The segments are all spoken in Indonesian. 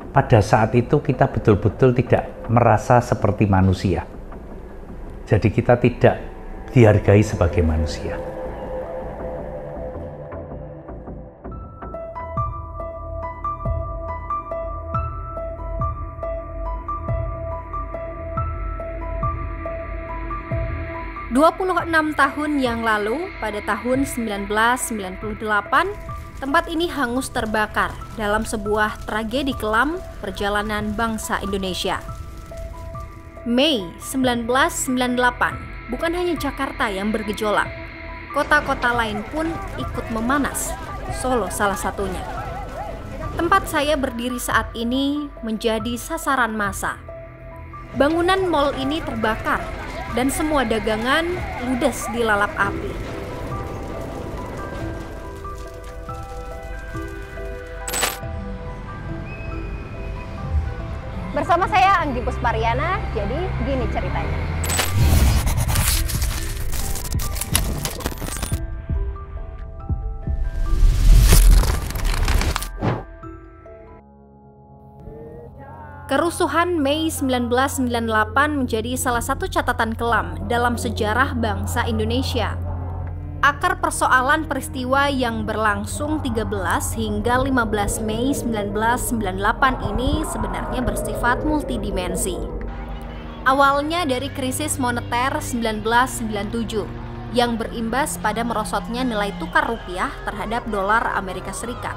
pada saat itu kita betul-betul tidak merasa seperti manusia. Jadi kita tidak dihargai sebagai manusia. Tahun yang lalu, pada tahun 1998, tempat ini hangus terbakar dalam sebuah tragedi kelam perjalanan bangsa Indonesia. Mei 1998, bukan hanya Jakarta yang bergejolak, kota-kota lain pun ikut memanas, Solo salah satunya. Tempat saya berdiri saat ini menjadi sasaran massa. Bangunan mal ini terbakar dan semua dagangan ludes dilalap api. Bersama saya Anggi Puspariana, jadi gini ceritanya. Kerusuhan Mei 1998 menjadi salah satu catatan kelam dalam sejarah bangsa Indonesia. Akar persoalan peristiwa yang berlangsung 13 hingga 15 Mei 1998 ini sebenarnya bersifat multidimensi. Awalnya dari krisis moneter 1997 yang berimbas pada merosotnya nilai tukar rupiah terhadap dolar Amerika Serikat.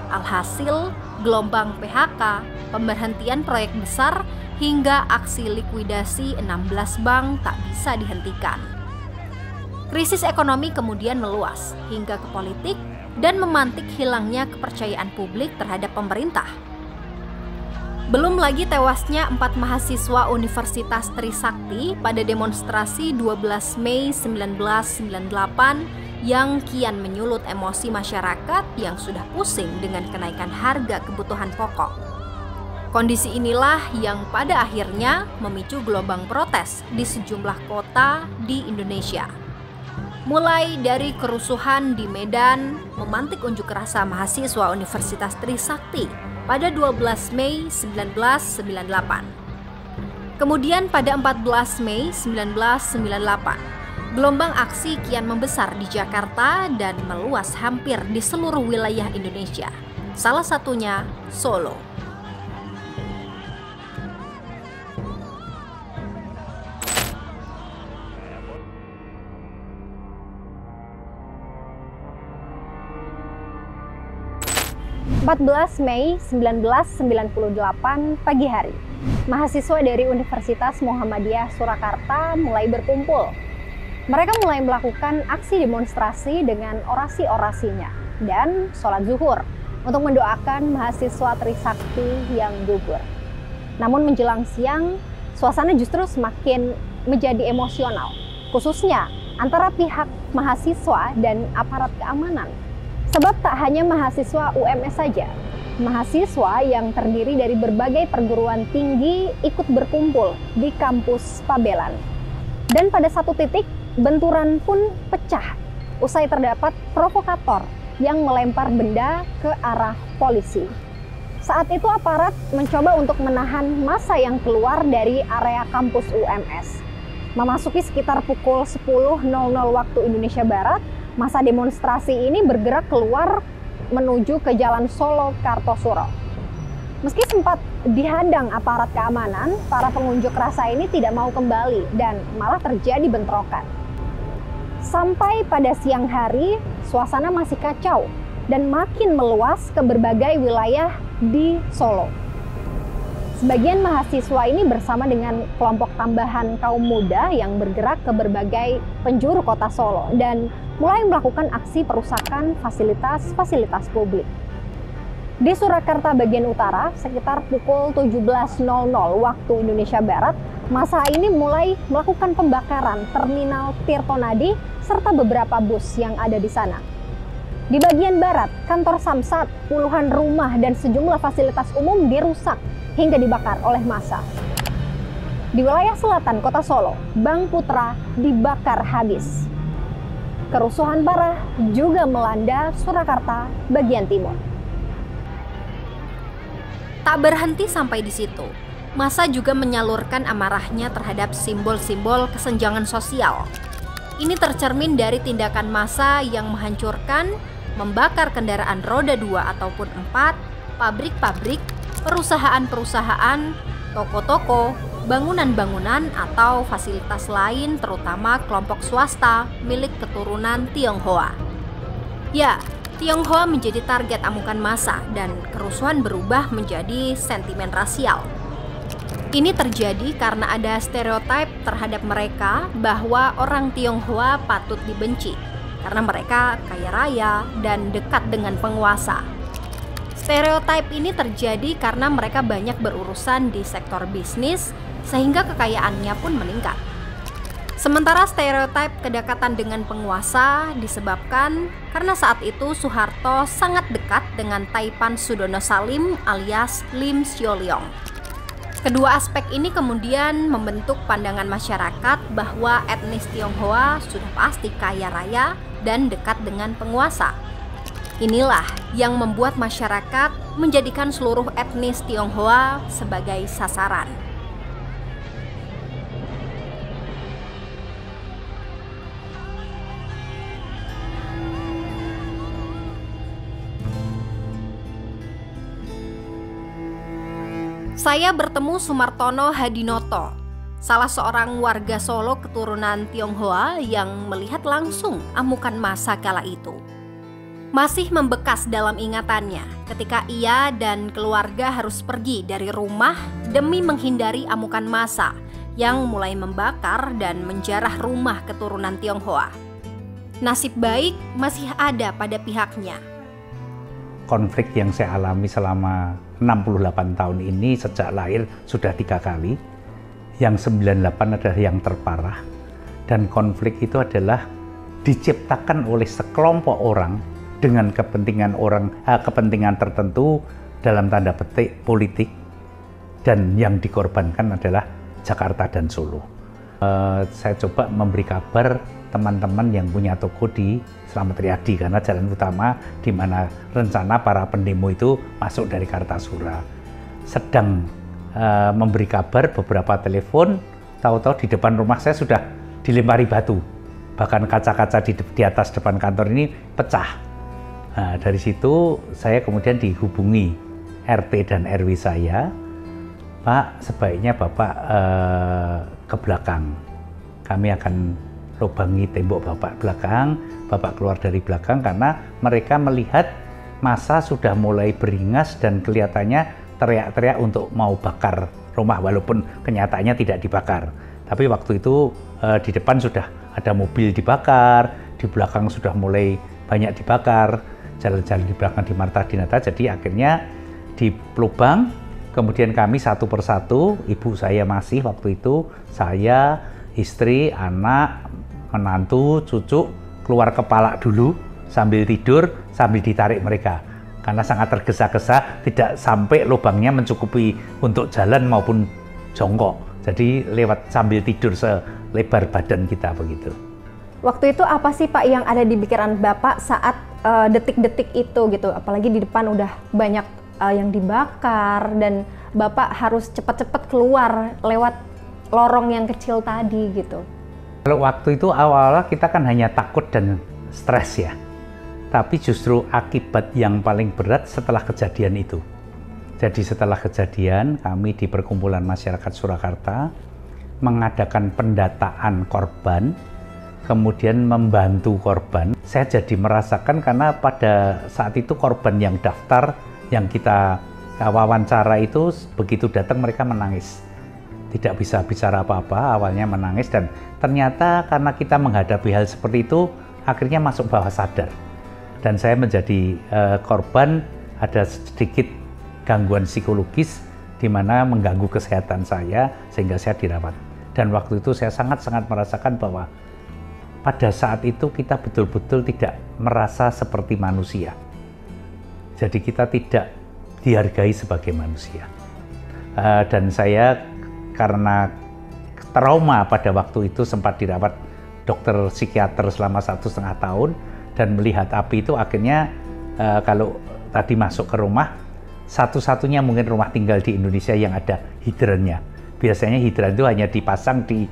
Alhasil, gelombang PHK, pemberhentian proyek besar, hingga aksi likuidasi 16 bank tak bisa dihentikan. Krisis ekonomi kemudian meluas hingga ke politik dan memantik hilangnya kepercayaan publik terhadap pemerintah. Belum lagi tewasnya 4 mahasiswa Universitas Trisakti pada demonstrasi 12 Mei 1998 yang kian menyulut emosi masyarakat yang sudah pusing dengan kenaikan harga kebutuhan pokok. Kondisi inilah yang pada akhirnya memicu gelombang protes di sejumlah kota di Indonesia. Mulai dari kerusuhan di Medan memantik unjuk rasa mahasiswa Universitas Trisakti pada 12 Mei 1998. Kemudian pada 14 Mei 1998, gelombang aksi kian membesar di Jakarta dan meluas hampir di seluruh wilayah Indonesia, salah satunya Solo. Mei 1998 pagi hari, mahasiswa dari Universitas Muhammadiyah Surakarta mulai berkumpul. Mereka mulai melakukan aksi demonstrasi dengan orasi-orasinya dan sholat zuhur untuk mendoakan mahasiswa Trisakti yang gugur. Namun menjelang siang, suasana justru semakin menjadi emosional, khususnya antara pihak mahasiswa dan aparat keamanan. Sebab tak hanya mahasiswa UMS saja, mahasiswa yang terdiri dari berbagai perguruan tinggi ikut berkumpul di kampus Pabelan. Dan pada satu titik, benturan pun pecah usai terdapat provokator yang melempar benda ke arah polisi. Saat itu aparat mencoba untuk menahan massa yang keluar dari area kampus UMS. Memasuki sekitar pukul 10.00 waktu Indonesia Barat, massa demonstrasi ini bergerak keluar menuju ke Jalan Solo Kartosuro. Meski sempat dihadang aparat keamanan, para pengunjuk rasa ini tidak mau kembali dan malah terjadi bentrokan. Sampai pada siang hari, suasana masih kacau dan makin meluas ke berbagai wilayah di Solo. Sebagian mahasiswa ini bersama dengan kelompok tambahan kaum muda yang bergerak ke berbagai penjuru kota Solo dan mulai melakukan aksi perusakan fasilitas publik. Di Surakarta bagian utara, sekitar pukul 17.00 waktu Indonesia Barat, massa ini mulai melakukan pembakaran terminal Tirtonadi serta beberapa bus yang ada di sana. Di bagian barat, kantor Samsat, puluhan rumah dan sejumlah fasilitas umum dirusak hingga dibakar oleh massa. Di wilayah selatan kota Solo, Bank Putra dibakar habis. Kerusuhan parah juga melanda Surakarta bagian timur. Tak berhenti sampai di situ, massa juga menyalurkan amarahnya terhadap simbol-simbol kesenjangan sosial. Ini tercermin dari tindakan massa yang menghancurkan, membakar kendaraan roda 2 ataupun 4, pabrik-pabrik, perusahaan-perusahaan, toko-toko, bangunan-bangunan atau fasilitas lain terutama kelompok swasta milik keturunan Tionghoa. Ya, Tionghoa menjadi target amukan massa dan kerusuhan berubah menjadi sentimen rasial. Ini terjadi karena ada stereotip terhadap mereka bahwa orang Tionghoa patut dibenci karena mereka kaya raya dan dekat dengan penguasa. Stereotip ini terjadi karena mereka banyak berurusan di sektor bisnis sehingga kekayaannya pun meningkat. Sementara stereotip kedekatan dengan penguasa disebabkan karena saat itu Soeharto sangat dekat dengan Taipan Sudono Salim alias Lim Sioliong. Kedua aspek ini kemudian membentuk pandangan masyarakat bahwa etnis Tionghoa sudah pasti kaya raya dan dekat dengan penguasa. Inilah yang membuat masyarakat menjadikan seluruh etnis Tionghoa sebagai sasaran. Saya bertemu Sumartono Hadinoto, salah seorang warga Solo keturunan Tionghoa yang melihat langsung amukan massa kala itu. Masih membekas dalam ingatannya ketika ia dan keluarga harus pergi dari rumah demi menghindari amukan massa yang mulai membakar dan menjarah rumah keturunan Tionghoa. Nasib baik masih ada pada pihaknya. Konflik yang saya alami selama 68 tahun ini sejak lahir sudah 3 kali. Yang 98 adalah yang terparah. Dan konflik itu adalah diciptakan oleh sekelompok orang dengan kepentingan tertentu dalam tanda petik politik, dan yang dikorbankan adalah Jakarta dan Solo. Saya coba memberi kabar teman-teman yang punya toko di Slamet Riyadi karena jalan utama di mana rencana para pendemo itu masuk dari Kartasura. Sedang memberi kabar beberapa telepon, tahu-tahu di depan rumah saya sudah dilempari batu. Bahkan kaca-kaca di atas depan kantor ini pecah. Nah, dari situ saya kemudian dihubungi RT dan RW saya. Pak, sebaiknya Bapak ke belakang. Kami akan lubangi tembok Bapak belakang, Bapak keluar dari belakang karena mereka melihat massa sudah mulai beringas dan kelihatannya teriak-teriak untuk mau bakar rumah walaupun kenyataannya tidak dibakar. Tapi waktu itu di depan sudah ada mobil dibakar, di belakang sudah mulai banyak dibakar, jalan-jalan di belakang di Marta Dinata, jadi akhirnya di lubang, kemudian kami satu persatu, ibu saya masih waktu itu, saya, istri, anak, menantu, cucu, keluar kepala dulu sambil tidur, sambil ditarik mereka. Karena sangat tergesa-gesa, tidak sampai lubangnya mencukupi untuk jalan maupun jongkok. Jadi lewat sambil tidur selebar badan kita begitu. Waktu itu apa sih Pak yang ada di pikiran Bapak saat detik-detik itu gitu? Apalagi di depan udah banyak yang dibakar dan Bapak harus cepat-cepat keluar lewat lorong yang kecil tadi gitu. Kalau waktu itu awal-awal kita kan hanya takut dan stres ya. Tapi justru akibat yang paling berat setelah kejadian itu. Jadi setelah kejadian kami di Perkumpulan Masyarakat Surakarta mengadakan pendataan korban, kemudian membantu korban. Saya jadi merasakan karena pada saat itu korban yang daftar, yang kita wawancara itu begitu datang mereka menangis. Tidak bisa bicara apa-apa, awalnya menangis dan ternyata karena kita menghadapi hal seperti itu akhirnya masuk bawah sadar. Dan saya menjadi korban, ada sedikit gangguan psikologis di mana mengganggu kesehatan saya sehingga saya dirawat. Dan waktu itu saya sangat-sangat merasakan bahwa pada saat itu kita betul-betul tidak merasa seperti manusia. Jadi kita tidak dihargai sebagai manusia. Dan saya karena trauma pada waktu itu sempat dirawat dokter psikiater selama 1,5 tahun dan melihat api itu akhirnya kalau tadi masuk ke rumah satu-satunya mungkin rumah tinggal di Indonesia yang ada hidrannya. Biasanya hidran itu hanya dipasang di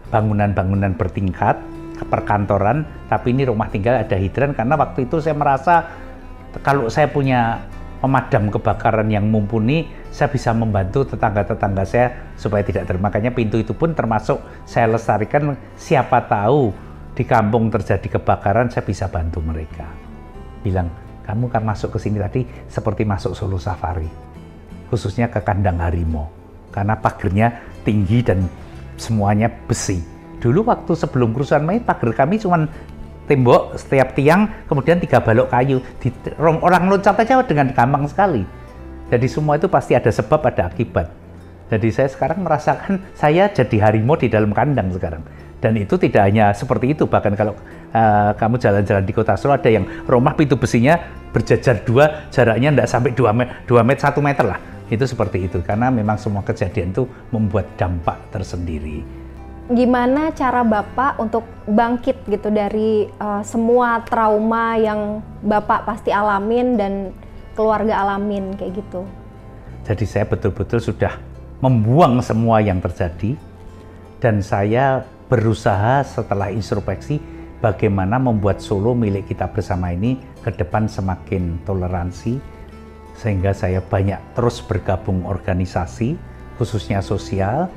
bangunan-bangunan bertingkat, perkantoran, tapi ini rumah tinggal ada hidran karena waktu itu saya merasa kalau saya punya pemadam kebakaran yang mumpuni, saya bisa membantu tetangga-tetangga saya supaya tidak makanya pintu itu pun termasuk saya lestarikan, siapa tahu di kampung terjadi kebakaran, saya bisa bantu mereka. Bilang, kamu kan masuk ke sini tadi seperti masuk Solo Safari, khususnya ke kandang harimau, karena pagernya tinggi dan semuanya besi. Dulu waktu sebelum kerusuhan Mei, pagar kami cuma tembok setiap tiang, kemudian 3 balok kayu. Orang loncat aja dengan gampang sekali. Jadi semua itu pasti ada sebab, ada akibat. Jadi saya sekarang merasakan saya jadi harimau di dalam kandang sekarang. Dan itu tidak hanya seperti itu, bahkan kalau kamu jalan-jalan di kota Solo ada yang rumah pintu besinya berjajar 2, jaraknya tidak sampai 2 meter, 1 meter lah. Itu seperti itu, karena memang semua kejadian itu membuat dampak tersendiri. Gimana cara Bapak untuk bangkit gitu dari semua trauma yang Bapak pasti alamin dan keluarga alamin kayak gitu? Jadi saya betul-betul sudah membuang semua yang terjadi dan saya berusaha setelah introspeksi bagaimana membuat Solo milik kita bersama ini ke depan semakin toleransi, sehingga saya banyak terus bergabung organisasi, khususnya sosial,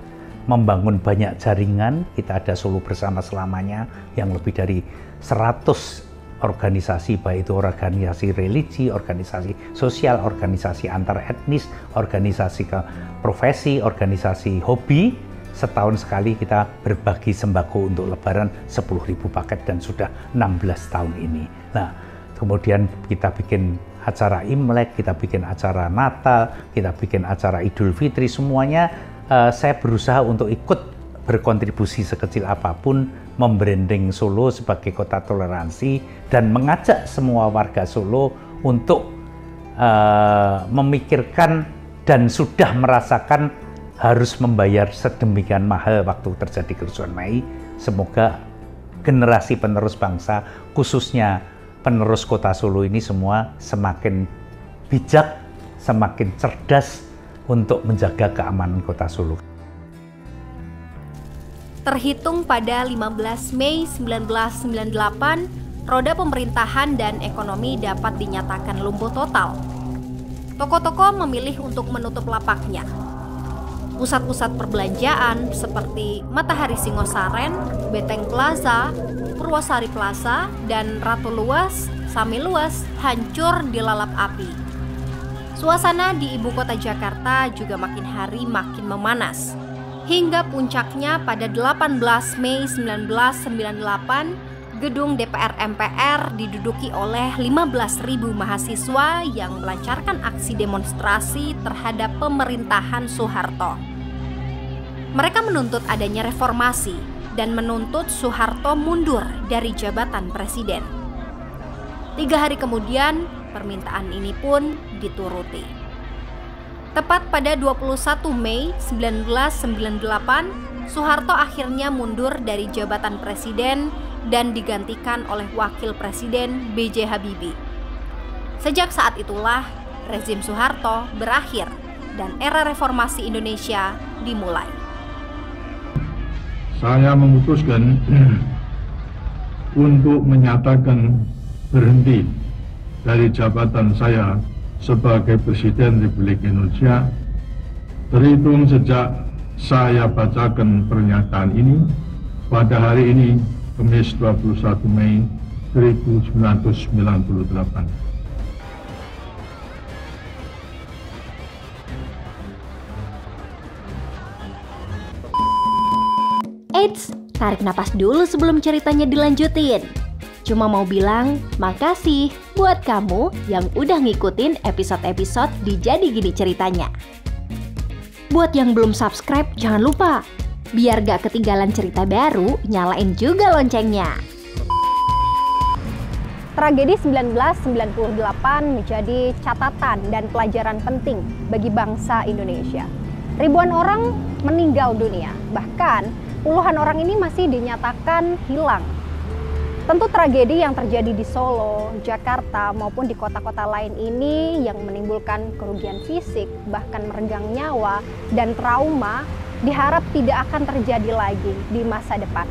membangun banyak jaringan. Kita ada Solo Bersama Selamanya yang lebih dari 100 organisasi, baik itu organisasi religi, organisasi sosial, organisasi antar etnis, organisasi ke profesi, organisasi hobi. Setahun sekali kita berbagi sembako untuk Lebaran 10.000 paket dan sudah 16 tahun ini. Nah, kemudian kita bikin acara Imlek, kita bikin acara Natal, kita bikin acara Idul Fitri, semuanya saya berusaha untuk ikut berkontribusi sekecil apapun, membranding Solo sebagai kota toleransi dan mengajak semua warga Solo untuk memikirkan dan sudah merasakan harus membayar sedemikian mahal waktu terjadi kerusuhan Mei. Semoga generasi penerus bangsa, khususnya penerus kota Solo ini semua semakin bijak, semakin cerdas untuk menjaga keamanan kota Solo. Terhitung pada 15 Mei 1998, roda pemerintahan dan ekonomi dapat dinyatakan lumpuh total. Toko-toko memilih untuk menutup lapaknya. Pusat-pusat perbelanjaan seperti Matahari Singosaren, Beteng Plaza, Purwosari Plaza, dan Ratu Luas, Sami Luas hancur dilalap api. Suasana di ibu kota Jakarta juga makin hari makin memanas. Hingga puncaknya pada 18 Mei 1998, gedung DPR MPR diduduki oleh 15.000 mahasiswa yang melancarkan aksi demonstrasi terhadap pemerintahan Soeharto. Mereka menuntut adanya reformasi dan menuntut Soeharto mundur dari jabatan presiden. 3 hari kemudian, permintaan ini pun dituruti. Tepat pada 21 Mei 1998, Soeharto akhirnya mundur dari jabatan presiden dan digantikan oleh Wakil Presiden B.J. Habibie. Sejak saat itulah, rezim Soeharto berakhir dan era reformasi Indonesia dimulai. Saya memutuskan untuk menyatakan berhenti dari jabatan saya sebagai Presiden Republik Indonesia terhitung sejak saya bacakan pernyataan ini pada hari ini, Kamis 21 Mei 1998. Eits, tarik napas dulu sebelum ceritanya dilanjutin. Cuma mau bilang makasih buat kamu yang udah ngikutin episode-episode di Jadi Gini Ceritanya. Buat yang belum subscribe, jangan lupa. Biar gak ketinggalan cerita baru, nyalain juga loncengnya. Tragedi 1998 menjadi catatan dan pelajaran penting bagi bangsa Indonesia. Ribuan orang meninggal dunia, bahkan puluhan orang ini masih dinyatakan hilang. Tentu tragedi yang terjadi di Solo, Jakarta, maupun di kota-kota lain ini yang menimbulkan kerugian fisik, bahkan merenggang nyawa dan trauma, diharap tidak akan terjadi lagi di masa depan.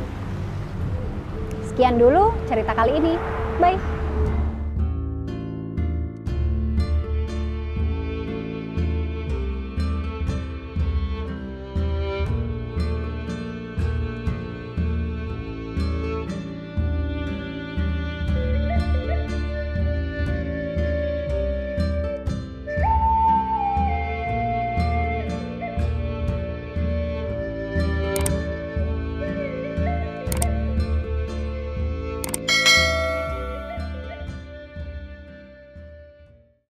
Sekian dulu cerita kali ini. Bye!